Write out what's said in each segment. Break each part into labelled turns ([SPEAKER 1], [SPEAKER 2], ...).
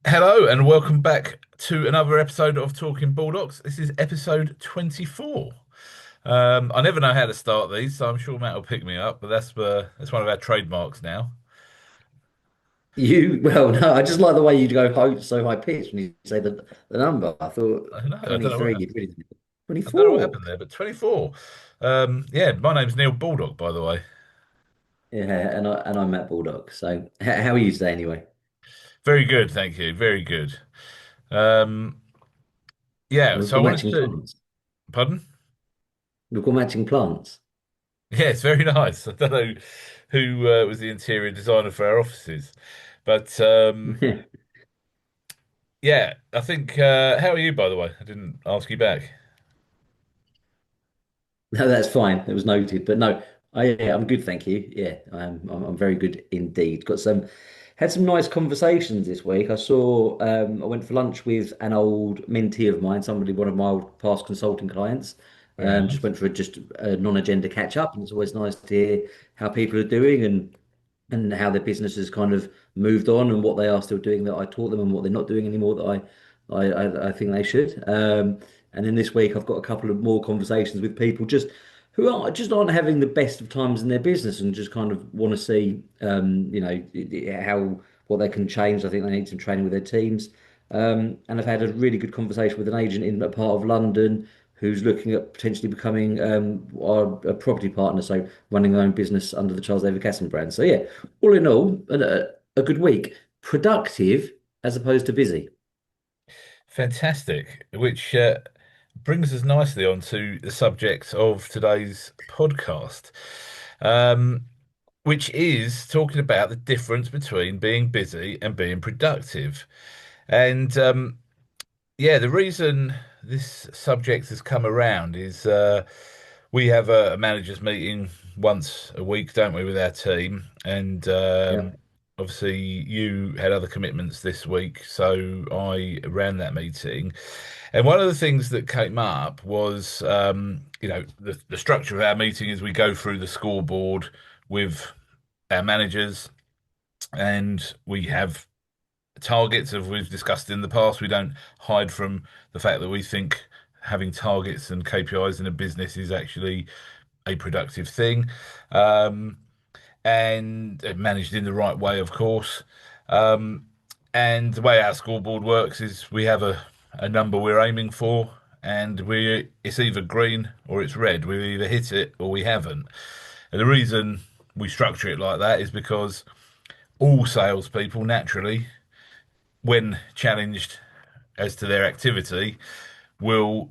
[SPEAKER 1] Hello and welcome back to another episode of Talking Baldocks. This is episode 24. I never know how to start these, so I'm sure Matt will pick me up, but that's one of our trademarks now.
[SPEAKER 2] Well, no, I just like the way you go so high pitched when you say the number. I thought
[SPEAKER 1] I know, I don't know
[SPEAKER 2] 23, you'd really
[SPEAKER 1] I don't know what
[SPEAKER 2] 24.
[SPEAKER 1] happened there, but 24. Yeah, my name's Neil Baldock, by the way.
[SPEAKER 2] Yeah, and I'm Matt Baldock. So how are you today anyway?
[SPEAKER 1] Very good, thank you. Very good. Um, yeah,
[SPEAKER 2] We've
[SPEAKER 1] so I
[SPEAKER 2] got
[SPEAKER 1] wanted
[SPEAKER 2] matching
[SPEAKER 1] to,
[SPEAKER 2] plants.
[SPEAKER 1] pardon?
[SPEAKER 2] We've got matching plants.
[SPEAKER 1] Yeah, it's very nice. I don't know who was the interior designer for our offices, but yeah, I think. How are you, by the way? I didn't ask you back.
[SPEAKER 2] No, that's fine. It was noted. But no, I'm good, thank you. Yeah, I'm very good indeed. Had some nice conversations this week. I went for lunch with an old mentee of mine, one of my old past consulting clients.
[SPEAKER 1] Very
[SPEAKER 2] Just
[SPEAKER 1] nice.
[SPEAKER 2] went for just a non-agenda catch up, and it's always nice to hear how people are doing and how their business has kind of moved on and what they are still doing that I taught them and what they're not doing anymore that I think they should. And then this week I've got a couple of more conversations with people just aren't having the best of times in their business and just kind of want to see how what they can change. I think they need some training with their teams. And I've had a really good conversation with an agent in a part of London who's looking at potentially becoming a property partner, so running their own business under the Charles David Casson brand. So yeah, all in all, a good week. Productive as opposed to busy.
[SPEAKER 1] Fantastic. Which brings us nicely on to the subject of today's podcast, um, which is talking about the difference between being busy and being productive. And yeah, the reason this subject has come around is we have a managers meeting once a week, don't we, with our team? And
[SPEAKER 2] Yeah.
[SPEAKER 1] obviously, you had other commitments this week, so I ran that meeting. And one of the things that came up was, the structure of our meeting is we go through the scoreboard with our managers, and we have targets, as we've discussed in the past. We don't hide from the fact that we think having targets and KPIs in a business is actually a productive thing, um, and managed in the right way, of course. Um, and the way our scoreboard works is we have a number we're aiming for, and we it's either green or it's red. We either hit it or we haven't. And the reason we structure it like that is because all salespeople naturally, when challenged as to their activity, will,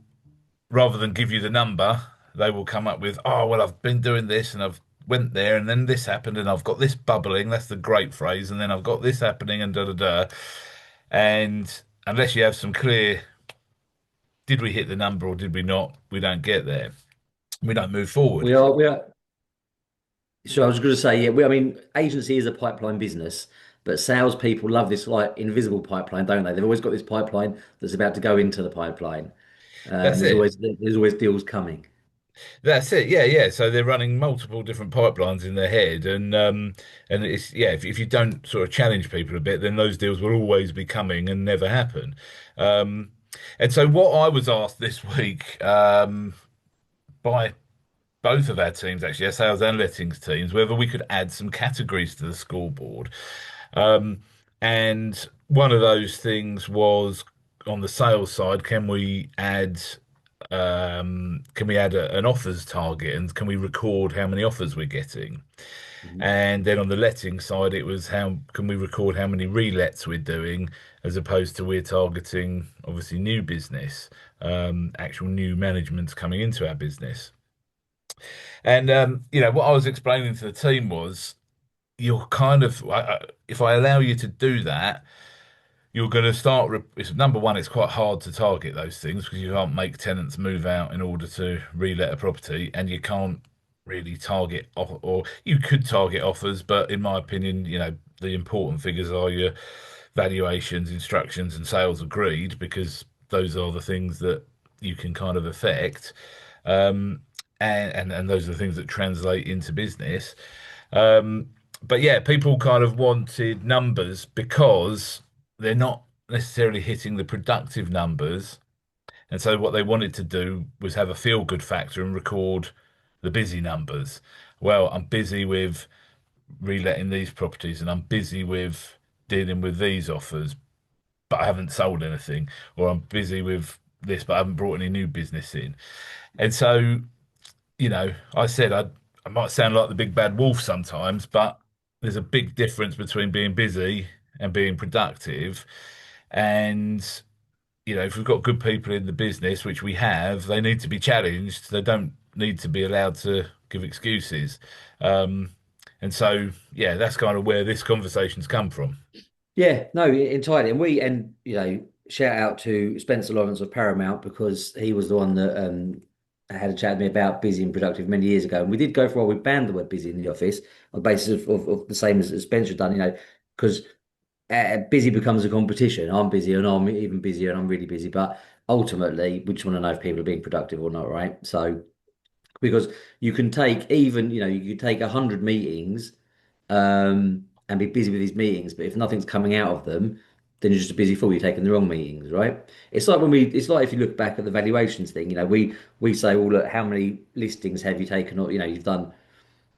[SPEAKER 1] rather than give you the number, they will come up with, oh, well, I've been doing this and I've went there and then this happened and I've got this bubbling. That's the great phrase. And then I've got this happening and da da da. And unless you have some clear, did we hit the number or did we not? We don't get there. We don't move forward.
[SPEAKER 2] We are. So I was going to say, yeah, I mean, agency is a pipeline business, but salespeople love this like invisible pipeline, don't they? They've always got this pipeline that's about to go into the pipeline.
[SPEAKER 1] That's
[SPEAKER 2] There's
[SPEAKER 1] it.
[SPEAKER 2] always deals coming.
[SPEAKER 1] That's it. Yeah, yeah. So they're running multiple different pipelines in their head, and it's yeah. If you don't sort of challenge people a bit, then those deals will always be coming and never happen. Um, and so what I was asked this week by both of our teams, actually, our sales and lettings teams, whether we could add some categories to the scoreboard. Um, and one of those things was on the sales side, can we add an offers target and can we record how many offers we're getting?
[SPEAKER 2] Mhm.
[SPEAKER 1] And then on the letting side, it was how can we record how many relets we're doing, as opposed to we're targeting obviously new business, actual new managements coming into our business. And what I was explaining to the team was you're kind of, if I allow you to do that, you're going to it's number one, it's quite hard to target those things because you can't make tenants move out in order to relet a property, and you can't really target or you could target offers, but in my opinion, the important figures are your valuations, instructions, and sales agreed, because those are the things that you can kind of affect. Um, and those are the things that translate into business. Um, but yeah, people kind of wanted numbers because they're not. necessarily hitting the productive numbers. And so what they wanted to do was have a feel good factor and record the busy numbers. Well, I'm busy with reletting these properties and I'm busy with dealing with these offers, but I haven't sold anything, or I'm busy with this, but I haven't brought any new business in. And so, I said I might sound like the big bad wolf sometimes, but there's a big difference between being busy and being productive. And if we've got good people in the business, which we have, they need to be challenged. They don't need to be allowed to give excuses. Um, and so, yeah, that's kind of where this conversation's come from.
[SPEAKER 2] Yeah, no, entirely. And shout out to Spencer Lawrence of Paramount because he was the one that had a chat with me about busy and productive many years ago. And we did go for a while, we banned the word busy in the office on the basis of the same as Spencer done, because busy becomes a competition. I'm busy and I'm even busier and I'm really busy. But ultimately, we just want to know if people are being productive or not, right? So because you can take even, you could take 100 meetings and be busy with these meetings, but if nothing's coming out of them, then you're just a busy fool. You're taking the wrong meetings, right? It's like if you look back at the valuations thing, we say, well, look, how many listings have you taken? Or, you've done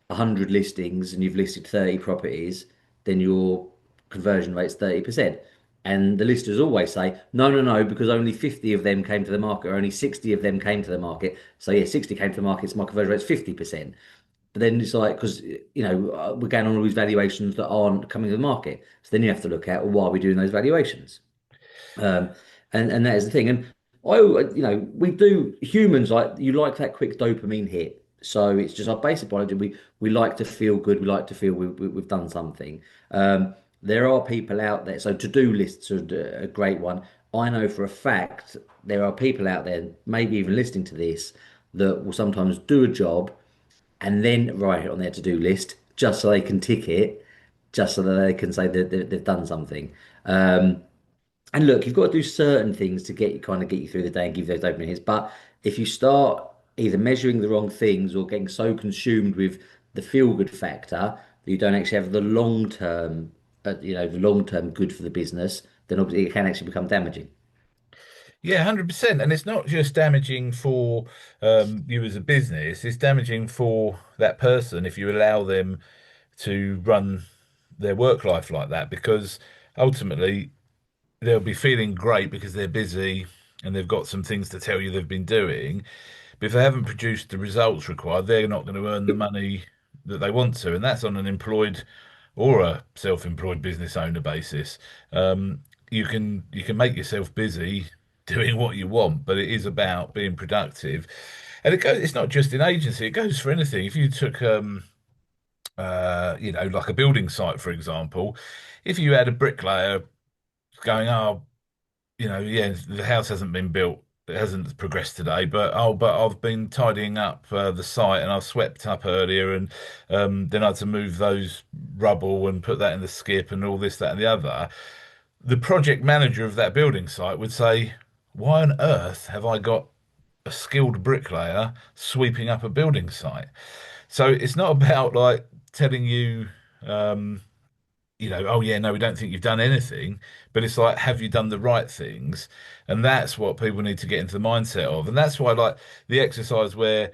[SPEAKER 2] 100 listings and you've listed 30 properties, then your conversion rate's 30%. And the listers always say, no, no, no, because only 50 of them came to the market, or only 60 of them came to the market. So yeah, 60 came to the market, so my conversion rate's 50%. But then it's like, because, we're going on all these valuations that aren't coming to the market. So then you have to look at, well, why are we doing those valuations? Um, and that is the thing. And we do humans like you like that quick dopamine hit. So it's just our basic biology. We like to feel good. We like to feel we've done something. There are people out there. So to-do lists are a great one. I know for a fact there are people out there, maybe even listening to this, that will sometimes do a job and then write it on their to-do list just so they can tick it, just so that they can say that they've done something. And look, you've got to do certain things to get you through the day and give those dopamine hits. But if you start either measuring the wrong things or getting so consumed with the feel good factor that you don't actually have the long term, the long term good for the business, then obviously it can actually become damaging.
[SPEAKER 1] Yeah, 100%. And it's not just damaging for you as a business, it's damaging for that person if you allow them to run their work life like that, because ultimately they'll be feeling great because they're busy and they've got some things to tell you they've been doing. But if they haven't produced the results required, they're not going to earn the money that they want to. And that's on an employed or a self-employed business owner basis. Um, you can make yourself busy doing what you want, but it is about being productive. And it's not just in agency, it goes for anything. If you took like a building site, for example, if you had a bricklayer going, oh, yeah, the house hasn't been built. It hasn't progressed today, but I've been tidying up the site and I've swept up earlier, and then I had to move those rubble and put that in the skip and all this, that, and the other. The project manager of that building site would say, "Why on earth have I got a skilled bricklayer sweeping up a building site?" So it's not about like telling you. Um, oh yeah, no, we don't think you've done anything, but it's like, have you done the right things? And that's what people need to get into the mindset of. And that's why, like, the exercise where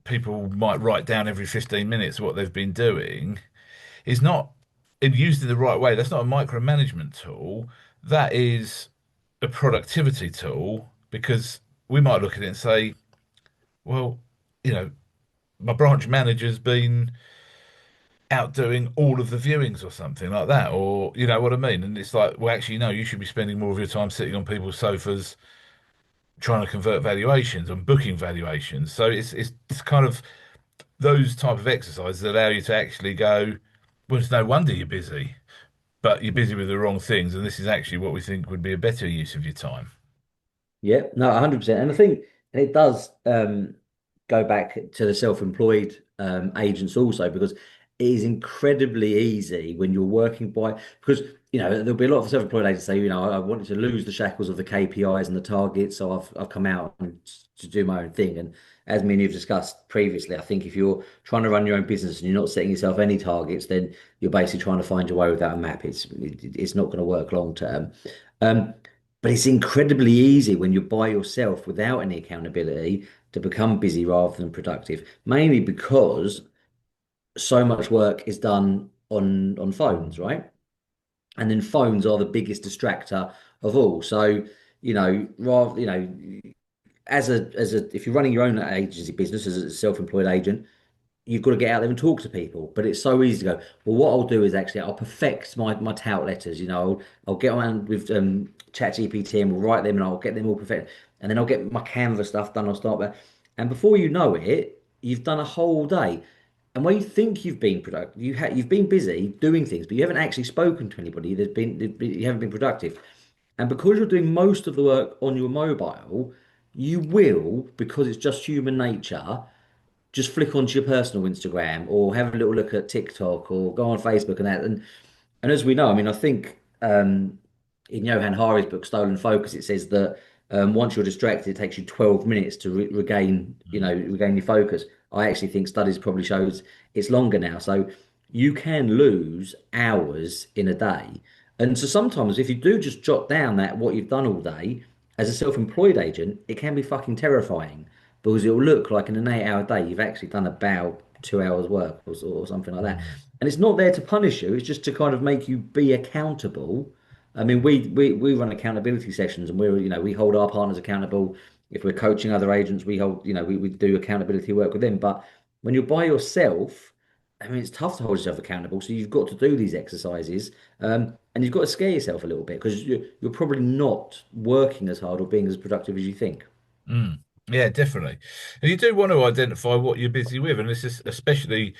[SPEAKER 1] people might write down every 15 minutes what they've been doing is not, if used in the right way, that's not a micromanagement tool. That is a productivity tool, because we might look at it and say, well, you know, my branch manager's been out doing all of the viewings or something like that, or you know what I mean? And it's like, well, actually, no, you should be spending more of your time sitting on people's sofas trying to convert valuations and booking valuations. So it's kind of those type of exercises that allow you to actually go, well, it's no wonder you're busy, but you're busy with the wrong things, and this is actually what we think would be a better use of your time.
[SPEAKER 2] Yeah, no, 100%. And I think and it does go back to the self-employed agents also because it is incredibly easy when you're working by because there'll be a lot of self-employed agents say, I wanted to lose the shackles of the KPIs and the targets, so I've come out and to do my own thing. as me and you've discussed previously, I think if you're trying to run your own business and you're not setting yourself any targets, then you're basically trying to find your way without a map. It's not going to work long term. Um, but it's incredibly easy when you're by yourself without any accountability to become busy rather than productive, mainly because so much work is done on phones, right? And then phones are the biggest distractor of all. So, rather, if you're running your own agency business as a self-employed agent, you've got to get out there and talk to people. But it's so easy to go, well, what I'll do is actually I'll perfect my tout letters. I'll get on with ChatGPT and we'll write them and I'll get them all perfect. And then I'll get my Canva stuff done. I'll start there. And before you know it, you've done a whole day. And where you think you've been productive, you've been busy doing things, but you haven't actually spoken to anybody. You haven't been productive. And because you're doing most of the work on your mobile, you will, because it's just human nature, just flick onto your personal Instagram or have a little look at TikTok or go on Facebook and that. And as we know, I mean, I think in Johan Hari's book, Stolen Focus, it says that once you're distracted, it takes you 12 minutes to regain your focus. I actually think studies probably shows it's longer now. So you can lose hours in a day. And so sometimes if you do just jot down that what you've done all day as a self-employed agent, it can be fucking terrifying because it'll look like in an 8 hour day, you've actually done about 2 hours work or something like that.
[SPEAKER 1] Mm.
[SPEAKER 2] And it's not there to punish you, it's just to kind of make you be accountable. I mean, we run accountability sessions and we hold our partners accountable. If we're coaching other agents, we do accountability work with them. But when you're by yourself, I mean, it's tough to hold yourself accountable. So you've got to do these exercises, and you've got to scare yourself a little bit because you're probably not working as hard or being as productive as you think.
[SPEAKER 1] Mm. Yeah, definitely. And you do want to identify what you're busy with, and this is especially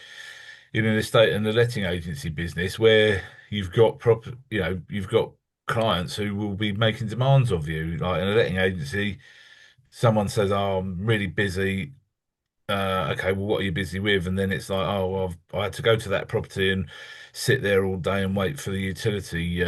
[SPEAKER 1] in an estate and the letting agency business where you've got proper, you've got clients who will be making demands of you. Like in a letting agency, someone says, "Oh, I'm really busy." Okay, well, what are you busy with? And then it's like, oh, well, I had to go to that property and sit there all day and wait for the utility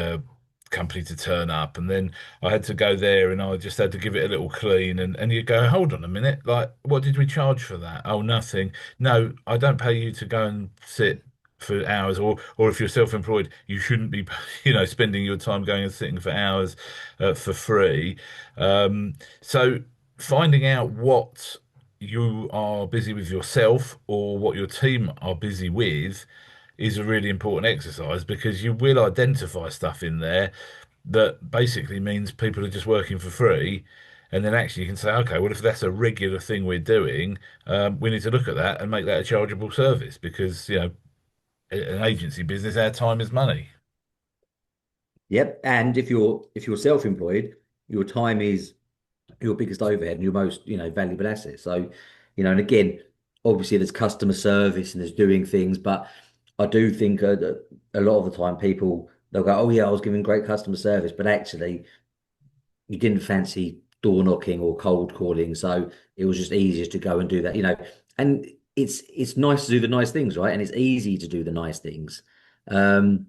[SPEAKER 1] company to turn up. And then I had to go there and I just had to give it a little clean. And you go, hold on a minute, like, what did we charge for that? Oh, nothing. No, I don't pay you to go and sit for hours, or if you're self-employed, you shouldn't be, spending your time going and sitting for hours for free. So finding out what you are busy with yourself or what your team are busy with is a really important exercise because you will identify stuff in there that basically means people are just working for free. And then actually you can say, okay, well, if that's a regular thing we're doing, we need to look at that and make that a chargeable service because, an agency business, our time is money.
[SPEAKER 2] Yep. And if you're self-employed, your time is your biggest overhead and your most, valuable asset. So, and again, obviously there's customer service and there's doing things, but I do think a lot of the time people they'll go, oh yeah, I was giving great customer service, but actually you didn't fancy door knocking or cold calling, so it was just easier to go and do that. And it's nice to do the nice things, right? And it's easy to do the nice things. Um,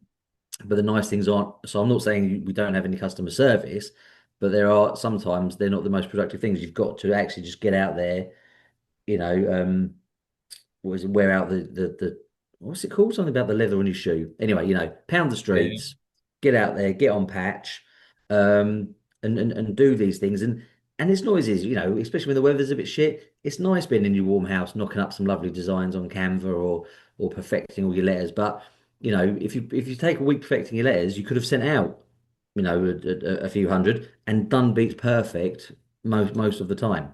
[SPEAKER 2] but the nice things aren't. So I'm not saying we don't have any customer service, but there are sometimes they're not the most productive things. You've got to actually just get out there, you know, was it wear out the what's it called? Something about the leather on your shoe. Anyway, pound the
[SPEAKER 1] Yeah.
[SPEAKER 2] streets, get out there, get on patch, and do these things. And it's not as easy, especially when the weather's a bit shit. It's nice being in your warm house, knocking up some lovely designs on Canva or perfecting all your letters. But if you take a week perfecting your letters, you could have sent out, a few hundred and done beats perfect most of the time.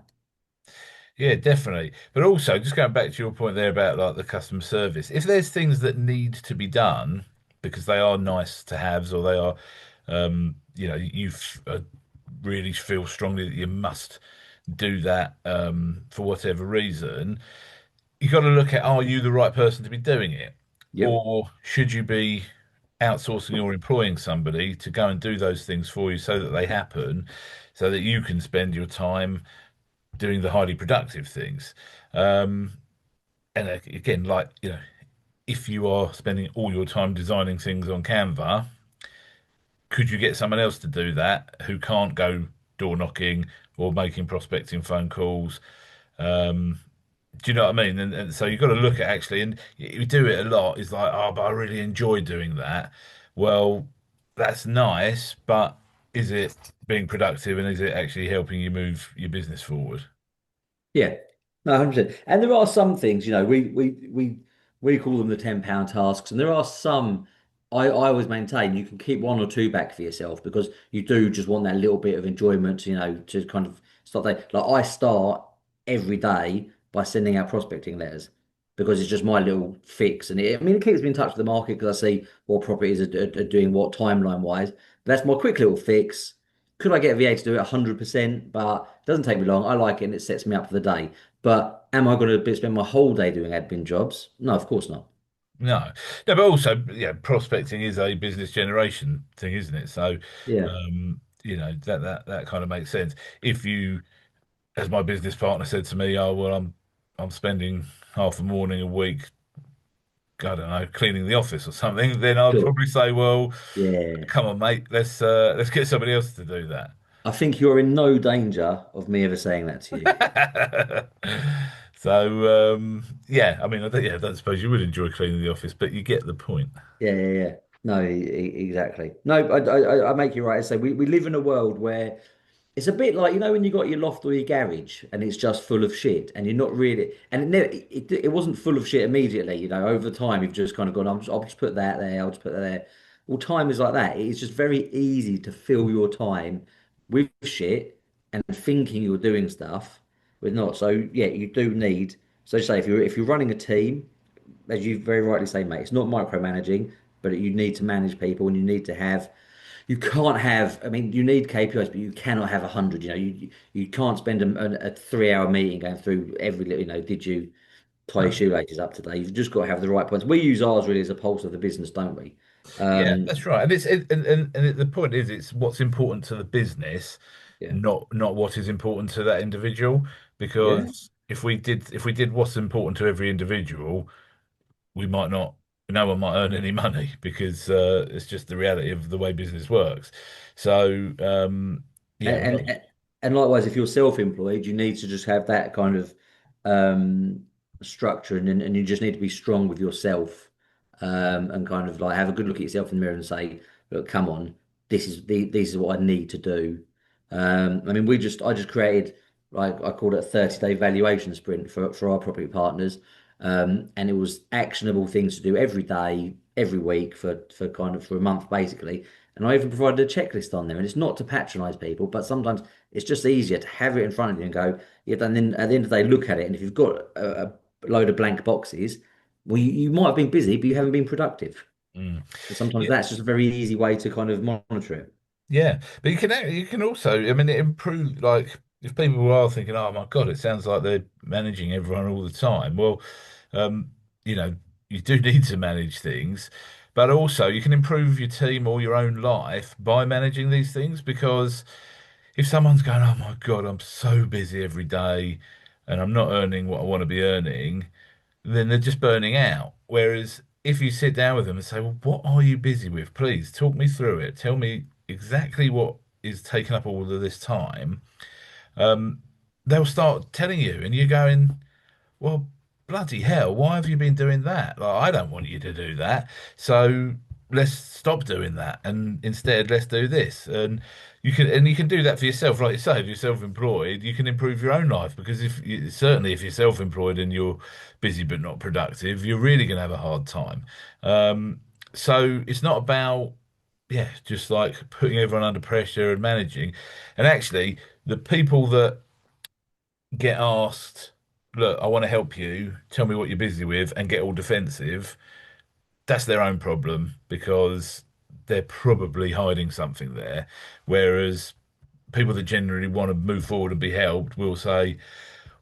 [SPEAKER 1] Yeah, definitely. But also, just going back to your point there about like the customer service, if there's things that need to be done because they are nice to haves or they are, really feel strongly that you must do that for whatever reason, you got to look at are you the right person to be doing it?
[SPEAKER 2] Yep.
[SPEAKER 1] Or should you be outsourcing or employing somebody to go and do those things for you so that they happen, so that you can spend your time doing the highly productive things. Um, and again, like, if you are spending all your time designing things on Canva, could you get someone else to do that who can't go door knocking or making prospecting phone calls? Do you know what I mean? And so you've got to look at actually, and you do it a lot. It's like, oh, but I really enjoy doing that. Well, that's nice, but is it being productive and is it actually helping you move your business forward?
[SPEAKER 2] Yeah, no, 100%. And there are some things, we call them the £10 tasks, and there are some I always maintain you can keep one or two back for yourself because you do just want that little bit of enjoyment, to kind of start day. Like I start every day by sending out prospecting letters because it's just my little fix, and I mean it keeps me in touch with the market because I see what properties are doing what timeline wise. But that's my quick little fix. Could I get a VA to do it 100%? But it doesn't take me long. I like it and it sets me up for the day. But am I going to spend my whole day doing admin jobs? No, of course not.
[SPEAKER 1] No, no, but also, yeah, prospecting is a business generation thing, isn't it? So,
[SPEAKER 2] Yeah,
[SPEAKER 1] that kind of makes sense. If you, as my business partner said to me, oh well, I'm spending half a morning a week, I don't know, cleaning the office or something, then I'd
[SPEAKER 2] sure.
[SPEAKER 1] probably say, well,
[SPEAKER 2] Yeah.
[SPEAKER 1] come on, mate, let's get somebody else to do that.
[SPEAKER 2] I think you're in no danger of me ever saying that to you.
[SPEAKER 1] So, yeah, I mean, I don't suppose you would enjoy cleaning the office, but you get the point.
[SPEAKER 2] Yeah, yeah, yeah. No, exactly. No, I make you right. I say we live in a world where it's a bit like, when you got your loft or your garage and it's just full of shit and you're not really, and it wasn't full of shit immediately, over time you've just kind of gone, I'll just put that there, I'll just put that there. Well, time is like that. It's just very easy to fill your time with shit and thinking you're doing stuff with not. So yeah, you do need, so say if you're running a team, as you very rightly say, mate, it's not micromanaging, but you need to manage people and you can't have, I mean, you need KPIs, but you cannot have 100. You can't spend a 3 hour meeting going through every little, did you tie your
[SPEAKER 1] No.
[SPEAKER 2] shoelaces up today? You've just got to have the right points. We use ours really as a pulse of the business, don't we?
[SPEAKER 1] Yeah,
[SPEAKER 2] Um,
[SPEAKER 1] that's right. And the point is, it's what's important to the business,
[SPEAKER 2] yeah.
[SPEAKER 1] not what is important to that individual.
[SPEAKER 2] Yeah.
[SPEAKER 1] Because if we did what's important to every individual, we might not, no one might earn any money because it's just the reality of the way business works. So, yeah,
[SPEAKER 2] And, and and likewise, if you're self-employed, you need to just have that kind of um, structure, and you just need to be strong with yourself, and kind of like have a good look at yourself in the mirror and say, "Look, come on, this is what I need to do." I mean, I just created, like I called it a 30-day valuation sprint for our property partners, and it was actionable things to do every day, every week for kind of for a month basically. And I even provided a checklist on there. And it's not to patronize people, but sometimes it's just easier to have it in front of you and go, yeah, and then at the end of the day, look at it. And if you've got a load of blank boxes, well, you might have been busy, but you haven't been productive.
[SPEAKER 1] mm.
[SPEAKER 2] And sometimes
[SPEAKER 1] Yeah,
[SPEAKER 2] that's just a very easy way to kind of monitor it.
[SPEAKER 1] yeah. But you can also, I mean, it improve like if people are thinking, oh my God, it sounds like they're managing everyone all the time. Well, um, you know, you do need to manage things, but also you can improve your team or your own life by managing these things because if someone's going, oh my God, I'm so busy every day and I'm not earning what I want to be earning, then they're just burning out. Whereas if you sit down with them and say, well, what are you busy with? Please talk me through it. Tell me exactly what is taking up all of this time. Um, they'll start telling you, and you're going, well, bloody hell, why have you been doing that? Like, I don't want you to do that. So let's stop doing that. And instead, let's do this. And you can do that for yourself. Like you say, if you're self-employed, you can improve your own life because certainly if you're self-employed and you're busy but not productive, you're really going to have a hard time. So it's not about, yeah, just like putting everyone under pressure and managing. And actually, the people that get asked, look, I want to help you, tell me what you're busy with, and get all defensive, that's their own problem because they're probably hiding something there. Whereas people that generally want to move forward and be helped will say,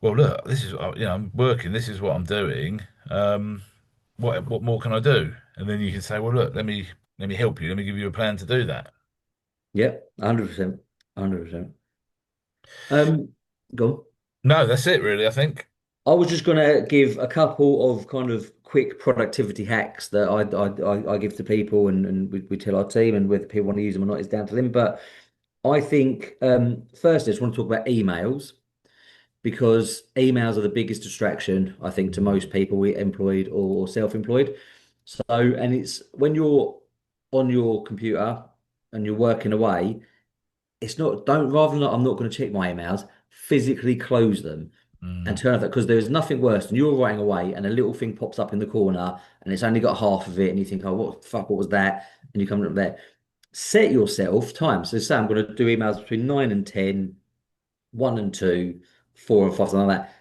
[SPEAKER 1] well, look, this is, I'm working, this is what I'm doing. What more can I do? And then you can say, well, look, let me help you, let me give you a plan to do that.
[SPEAKER 2] Yep, 100%. 100%. Um, go on.
[SPEAKER 1] No, that's it, really, I think.
[SPEAKER 2] I was just going to give a couple of kind of quick productivity hacks that I give to people, and we tell our team, and whether people want to use them or not is down to them. But I think first, I just want to talk about emails because emails are the biggest distraction, I think, to most people, employed or self-employed. So, and it's when you're on your computer and you're working away, it's not, don't, rather than I'm not going to check my emails, physically close them and
[SPEAKER 1] Mm,
[SPEAKER 2] turn off that, because there's nothing worse than you're writing away and a little thing pops up in the corner and it's only got half of it and you think, oh, what the fuck, what was that? And you come up there. Set yourself time. So say I'm going to do emails between 9 and 10, 1 and 2, 4 and 5, something like that.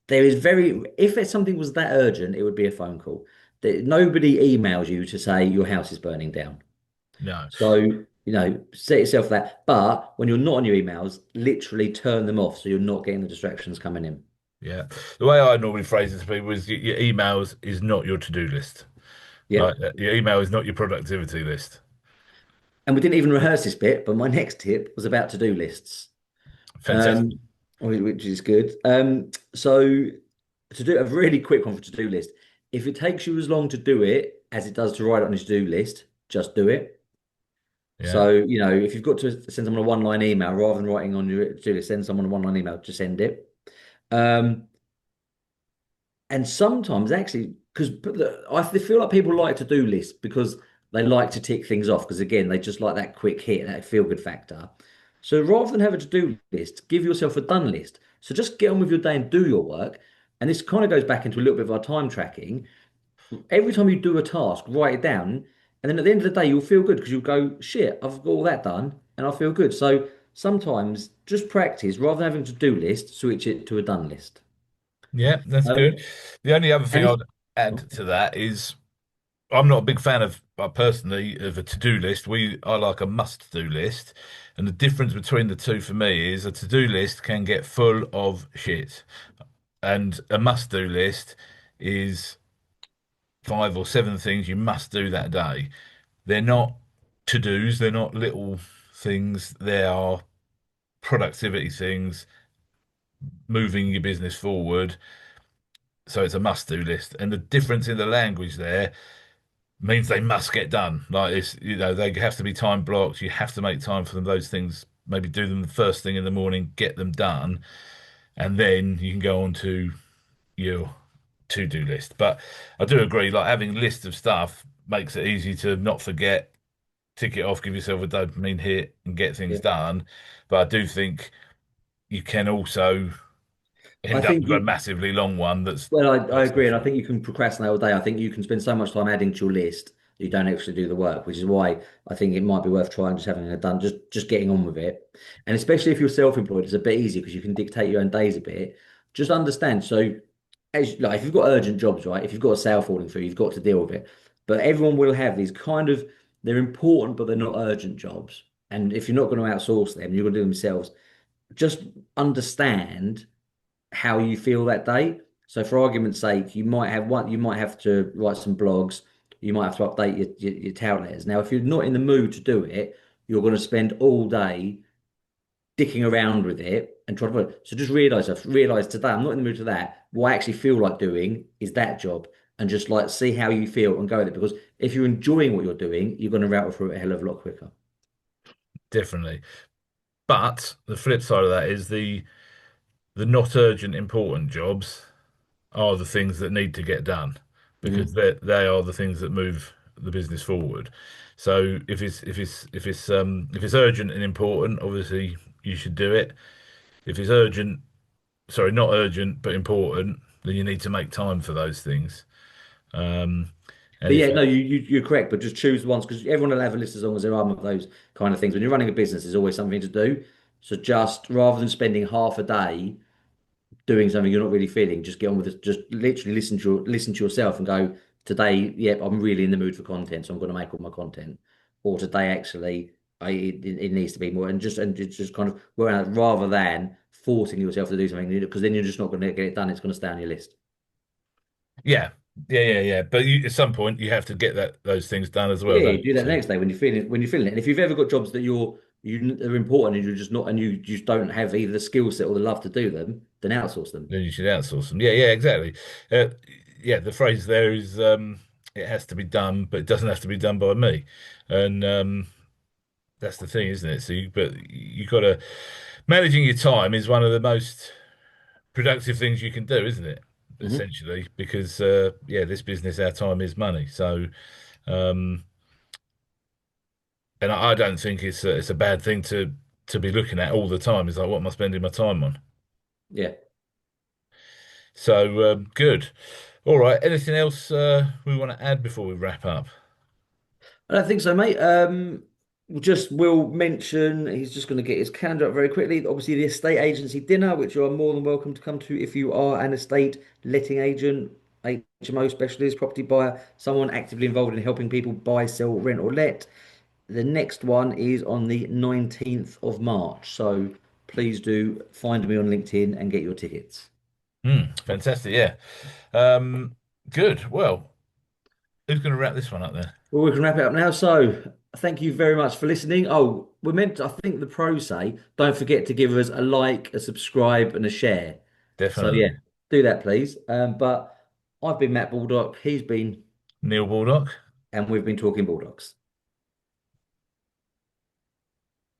[SPEAKER 2] There is very, if it's something was that urgent, it would be a phone call. Nobody emails you to say your house is burning down.
[SPEAKER 1] no.
[SPEAKER 2] So, set yourself that. But when you're not on your emails, literally turn them off so you're not getting the distractions coming in.
[SPEAKER 1] Yeah. The way I normally phrase it to people is your emails is not your to-do list. Like
[SPEAKER 2] Yep.
[SPEAKER 1] your email is not your productivity list.
[SPEAKER 2] And we didn't even rehearse this bit, but my next tip was about to-do lists,
[SPEAKER 1] Fantastic.
[SPEAKER 2] um, which is good. So to do a really quick one for to-do list, if it takes you as long to do it as it does to write it on your to-do list, just do it.
[SPEAKER 1] Yeah.
[SPEAKER 2] So, if you've got to send someone a one-line email, rather than writing on your to-do list, send someone a one-line email, just send it. Um, And sometimes actually, because I feel like people like to-do lists because they like to tick things off. Because again, they just like that quick hit, that feel-good factor. So rather than have a to-do list, give yourself a done list. So just get on with your day and do your work. And this kind of goes back into a little bit of our time tracking. Every time you do a task, write it down. And then at the end of the day, you'll feel good because you'll go, shit, I've got all that done and I feel good. So sometimes just practice rather than having a to-do list, switch it to a done list.
[SPEAKER 1] Yeah, that's good.
[SPEAKER 2] Um,
[SPEAKER 1] The only other
[SPEAKER 2] and
[SPEAKER 1] thing
[SPEAKER 2] it's,
[SPEAKER 1] I'd add to that is I'm not a big fan of, personally, of a to-do list. I like a must-do list. And the difference between the two for me is a to-do list can get full of shit. And a must-do list is 5 or 7 things you must do that day. They're not to-dos, they're not little things, they are productivity things, moving your business forward. So it's a must-do list. And the difference in the language there means they must get done. Like they have to be time blocked. You have to make time for them. Those things, maybe do them the first thing in the morning, get them done, and then you can go on to your to-do list. But I do agree, like having a list of stuff makes it easy to not forget, tick it off, give yourself a dopamine hit, and get things
[SPEAKER 2] yeah.
[SPEAKER 1] done. But I do think you can also
[SPEAKER 2] I
[SPEAKER 1] end up
[SPEAKER 2] think
[SPEAKER 1] with a
[SPEAKER 2] you,
[SPEAKER 1] massively long one that's
[SPEAKER 2] well, I
[SPEAKER 1] makes no
[SPEAKER 2] agree, and I
[SPEAKER 1] sense.
[SPEAKER 2] think you can procrastinate all day. I think you can spend so much time adding to your list that you don't actually do the work, which is why I think it might be worth trying just having it done, just getting on with it. And especially if you're self-employed, it's a bit easier because you can dictate your own days a bit. Just understand. So, as like if you've got urgent jobs, right? If you've got a sale falling through, you've got to deal with it. But everyone will have these kind of, they're important, but they're not urgent jobs. And if you're not going to outsource them, you're going to do them yourselves. Just understand how you feel that day. So for argument's sake, you might have to write some blogs, you might have to update your tout letters. Now, if you're not in the mood to do it, you're going to spend all day dicking around with it and trying to. So just realize today I'm not in the mood for that. What I actually feel like doing is that job, and just like see how you feel and go with it. Because if you're enjoying what you're doing, you're going to rattle through it a hell of a lot quicker.
[SPEAKER 1] Definitely. But the flip side of that is the not urgent important jobs are the things that need to get done because
[SPEAKER 2] Mhm.
[SPEAKER 1] they are the things that move the business forward. So if it's urgent and important, obviously you should do it. If it's urgent, sorry, not urgent but important, then you need to make time for those things. Um, and
[SPEAKER 2] But
[SPEAKER 1] if
[SPEAKER 2] yeah,
[SPEAKER 1] you,
[SPEAKER 2] no, you're correct. But just choose ones because everyone will have a list as long as there are of those kind of things. When you're running a business, there's always something to do. So just rather than spending half a day doing something you're not really feeling, just get on with it. Just literally listen to yourself and go, today, yep, I'm really in the mood for content, so I'm going to make all my content. Or today, actually, it needs to be more, and just kind of work out rather than forcing yourself to do something because then you're just not going to get it done. It's going to stay on your list.
[SPEAKER 1] yeah, yeah. But at some point you have to get those things done as well,
[SPEAKER 2] Yeah,
[SPEAKER 1] don't
[SPEAKER 2] you do
[SPEAKER 1] you?
[SPEAKER 2] that the
[SPEAKER 1] So
[SPEAKER 2] next day when you're feeling it. And if you've ever got jobs that are important and you're just not and you just don't have either the skill set or the love to do them, then outsource them.
[SPEAKER 1] then you should outsource them. Yeah, exactly. Uh, yeah, the phrase there is it has to be done, but it doesn't have to be done by me. And that's the thing, isn't it? But you got to managing your time is one of the most productive things you can do, isn't it?
[SPEAKER 2] Hmm.
[SPEAKER 1] Essentially, because yeah, this business, our time is money. So, um, and I don't think it's a bad thing to be looking at all the time. It's like, what am I spending my time on?
[SPEAKER 2] Yeah.
[SPEAKER 1] So, good. All right. Anything else we want to add before we wrap up?
[SPEAKER 2] I don't think so, mate. We'll mention he's just going to get his calendar up very quickly. Obviously, the estate agency dinner, which you are more than welcome to come to if you are an estate letting agent, HMO specialist, property buyer, someone actively involved in helping people buy, sell, rent, or let. The next one is on the 19th of March. So please do find me on LinkedIn and get your tickets.
[SPEAKER 1] Fantastic. Yeah. Um, good. Well, who's going to wrap this one up then?
[SPEAKER 2] Well, we can wrap it up now. So, thank you very much for listening. Oh, we're meant to, I think the pros say, don't forget to give us a like, a subscribe, and a share. So, yeah,
[SPEAKER 1] Definitely.
[SPEAKER 2] do that, please. But I've been Matt Baldock, he's been,
[SPEAKER 1] Neil Baldock.
[SPEAKER 2] and we've been talking Bulldogs.